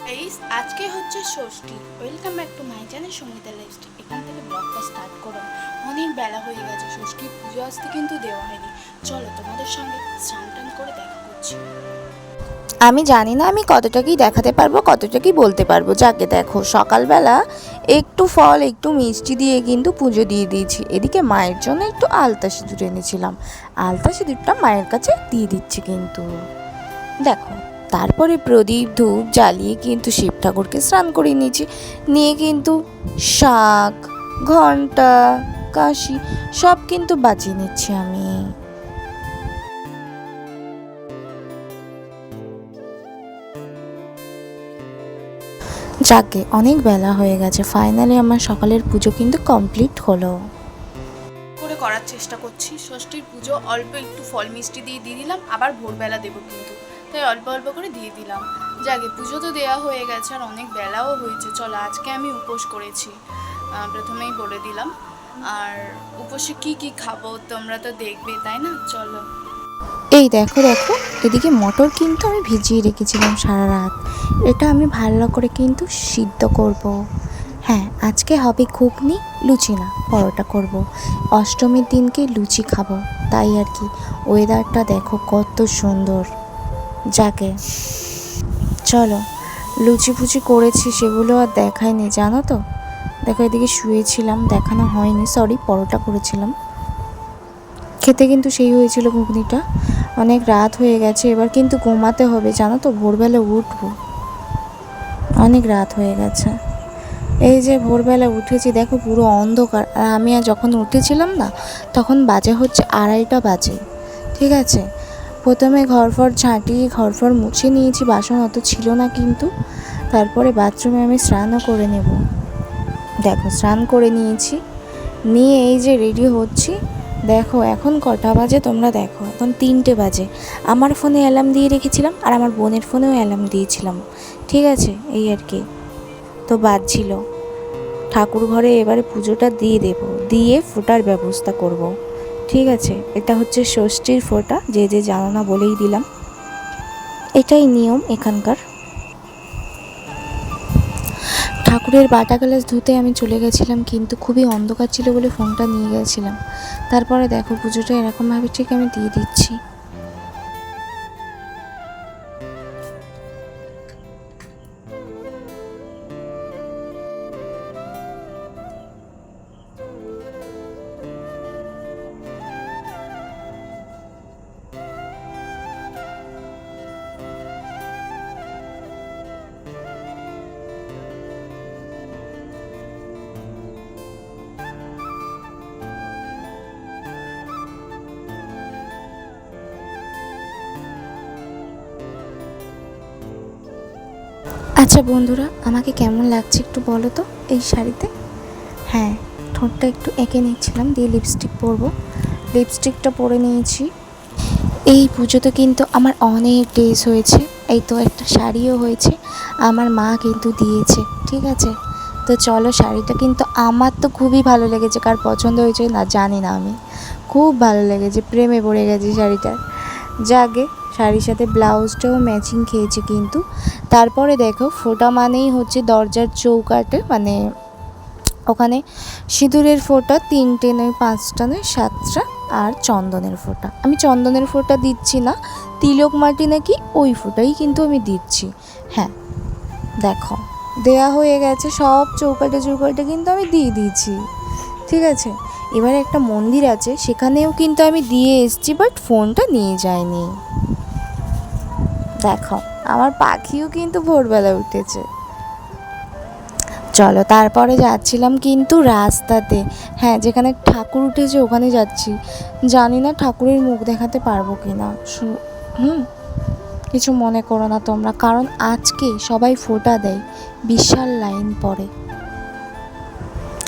Guys, আজকে হচ্ছে Shashthi. Welcome back to my channel Sangeeta lifestyle. এখান থেকে ব্লগটা স্টার্ট করো। অনেক বেলা হয়ে গেছে, ষষ্ঠীর পুজো আসতে কিন্তু দেওয়া হয়নি। চলো তোমাদের সঙ্গে স্নান টান করে দেখা করছি। আমি জানি না আমি কতটা কি দেখাতে পারবো, কতটা কি বলতে পারবো। যাকে দেখো, সকালবেলা একটু ফল একটু মিষ্টি দিয়ে কিন্তু পুজো দিয়ে দিয়েছি। এদিকে মায়ের জন্য একটু আলতা সিঁদুর এনেছিলাম, আলতা সিঁদুরটা মায়ের কাছে দিয়ে দিচ্ছি কিন্তু দেখো। তারপরে প্রদীপ ধূপ জ্বালিয়ে কিন্তু শিব ঠাকুরকে স্নান করে নিয়েছি। নিয়ে কিন্তু শাঁখ, ঘণ্টা, কাশি সব কিন্তু বাজিয়ে নিচ্ছি আমি। যাকে অনেক বেলা হয়ে গেছে, ফাইনালি আমার সকালের পুজো কিন্তু কমপ্লিট হলো। করে করার চেষ্টা করছি। ষষ্ঠীর পুজো অল্প একটু ফল মিষ্টি দিয়ে দিলাম, আবার ভোরবেলা দেবো কিন্তু, তাই অল্প অল্প করে দিয়ে দিলাম। যাকে পুজো তো দেওয়া হয়ে গেছে আর অনেক বেলাও হয়েছে। চলো, আজকে আমি উপোস করেছি, প্রথমেই বলে দিলাম। আর উপোসে কি কি খাবো তোমরা তো দেখবে, তাই না? চলো। এই দেখো দেখো, এদিকে মটর কিন্তু আমি ভিজিয়ে রেখেছিলাম সারা রাত। এটা আমি ভালো করে কিন্তু সিদ্ধ করব। হ্যাঁ, আজকে হবে ঘুগনি, লুচি না পরোটা করব। অষ্টমীর দিনকে লুচি খাবো, তাই আর কি। ওয়েদারটা দেখো কত সুন্দর। যাকে চলো, লুচি ফুচি করেছি সেগুলো আর দেখায়নি, জানো তো। দেখো, এদিকে শুয়েছিলাম, দেখানো হয়নি, সরি। পরোটা করেছিলাম, খেতে কিন্তু সেই হয়েছিল ঘুগনিটা। অনেক রাত হয়ে গেছে, এবার কিন্তু ঘুমাতে হবে, জানো তো। ভোরবেলা উঠবো, অনেক রাত হয়ে গেছে। এই যে ভোরবেলা উঠেছি, দেখো পুরো অন্ধকার। আর আমি যখন উঠেছিলাম না, তখন বাজে হচ্ছে 2:30 বাজে। ঠিক আছে, প্রথমে ঘরফর ঝাঁটিয়ে ঘরফর মুছে নিয়েছি, বাসন অত ছিল না কিন্তু। তারপরে বাথরুমে আমি স্নানও করে নেব। দেখো, স্নান করে নিয়েছি, নিয়ে এই যে রেডি হচ্ছি। দেখো এখন কটা বাজে তোমরা দেখো, এখন 3টে বাজে। আমার ফোনে অ্যালার্ম দিয়ে রেখেছিলাম আর আমার বোনের ফোনেও অ্যালার্ম দিয়েছিলাম। ঠিক আছে, এই আর কি। তো বাজছিল। ঠাকুর ঘরে এবারে পুজোটা দিয়ে দেব, দিয়ে ফোঁটার ব্যবস্থা করব। ঠিক আছে, এটা হচ্ছে ষষ্ঠীর ফোঁটা, যে যে জানো না বলেই দিলাম। এটাই নিয়ম এখানকার। ঠাকুরের বাটা গ্লাস ধুতে আমি চলে গেছিলাম, কিন্তু খুবই অন্ধকার ছিল বলে ফোনটা নিয়ে গেছিলাম। তারপরে দেখো পুজোটা এরকমভাবে ঠিক আমি দিয়ে দিচ্ছি। আচ্ছা বন্ধুরা, আমাকে কেমন লাগছে একটু বলো তো এই শাড়িতে। হ্যাঁ, ঠোঁটটা একটু এঁকে নিচ্ছিলাম, দিয়ে লিপস্টিক পরবো। লিপস্টিকটা পরে নিয়েছি। এই পুজোতে কিন্তু আমার অনেক ড্রেস হয়েছে। এই তো একটা শাড়িও হয়েছে, আমার মা কিন্তু দিয়েছে। ঠিক আছে, তো চলো। শাড়িটা কিন্তু আমার তো খুবই ভালো লেগেছে, কার পছন্দ হয়েছে না জানি না, আমি খুব ভালো লেগেছে, প্রেমে পড়ে গেছি শাড়িটার। যাকে শাড়ির সাথে ব্লাউজটাও ম্যাচিং খেয়েছে কিন্তু। তারপরে দেখো, ফোঁটা মানেই হচ্ছে দরজার চৌকাঠে, মানে ওখানে সিঁদুরের ফোঁটা 3টে নয়, 5টা নয়, 7টা। আর চন্দনের ফোঁটা, আমি চন্দনের ফোঁটা দিচ্ছি না, তিলক মাটি নাকি ওই ফোঁটাই কিন্তু আমি দিচ্ছি। হ্যাঁ, দেখো দেয়া হয়ে গেছে সব, চৌকাঠে চৌকাঠে কিন্তু আমি দিয়ে দিয়েছি। ঠিক আছে, এবার একটা মন্দির আছে, সেখানেও কিন্তু আমি দিয়ে এসেছি, বাট ফোনটা নিয়ে যাইনি। দেখো, আমার পাখিও কিন্তু ভোরবেলা উঠেছে। চলো, তারপরে যাচ্ছিলাম কিন্তু রাস্তাতে। হ্যাঁ, যেখানে ঠাকুর উঠেছে ওখানে যাচ্ছি। জানি না ঠাকুরের মুখ দেখাতে পারবো কি না। কিছু মনে করো না তোমরা, কারণ আজকে সবাই ফোঁটা দেয়, বিশাল লাইন পড়ে।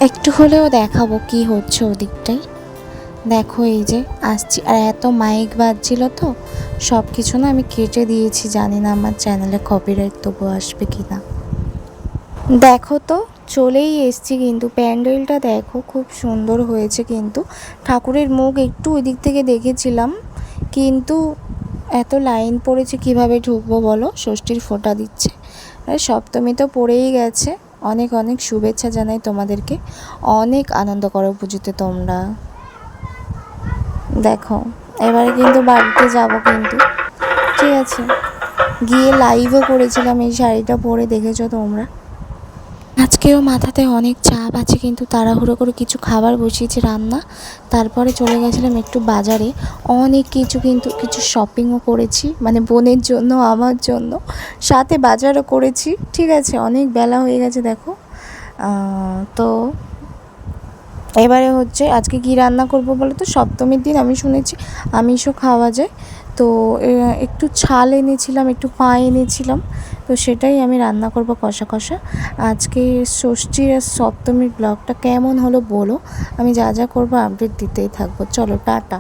একটু হলেও দেখাবো কি হচ্ছে ওদিকটাই। দেখো এই যে আসছি, আর এত মাইক বাজছিল তো, সব কিছু না আমি কেটে দিয়েছি। জানি না আমার চ্যানেলে কপিরাইট তবু আসবে কি না। দেখো তো, চলেই এসছি কিন্তু। প্যান্ডেলটা দেখো খুব সুন্দর হয়েছে কিন্তু। ঠাকুরের মুখ একটু ওই দিক থেকে দেখেছিলাম, কিন্তু এত লাইন পড়েছে, কিভাবে ঢুকবো বলো। ষষ্ঠীর ফোঁটা দিচ্ছে, আরে সপ্তমী তো পড়েই গেছে, অনেক অনেক শুভেচ্ছা জানাই তোমাদেরকে। অনেক আনন্দ করো পুজোতে তোমরা। দেখো এবারে কিন্তু বাড়িতে যাব কিন্তু, ঠিক আছে? গিয়ে লাইভও করেছিলাম এই শাড়িটা পরে, দেখেছো তোমরা। আজকেও মাথাতে অনেক চাপ আছে, কিন্তু তাড়াহুড়ো করে কিছু খাবার বসিয়েছি রান্না, তারপরে চলে গেছিলাম একটু বাজারে। অনেক কিছু কিন্তু কিছু শপিংও করেছি, মানে বোনের জন্য, আমার জন্য, সাথে বাজারও করেছি, ঠিক আছে? অনেক বেলা হয়ে গেছে দেখো। তো এবারে হচ্ছে আজকে কি রান্না করব বলো তো? সপ্তমীর দিন আমি শুনেছি আমিষও খাওয়া যায়, তো একটু ছাল এনেছিলাম, একটু পা এনেছিলাম, তো সেটাই আমি রান্না করব কষা কষা। আজকে ষষ্ঠীর আর সপ্তমীর ব্লগটা কেমন হলো বলো, আমি যা যা করবো আপডেট দিতেই থাকবো। চলো টাটা।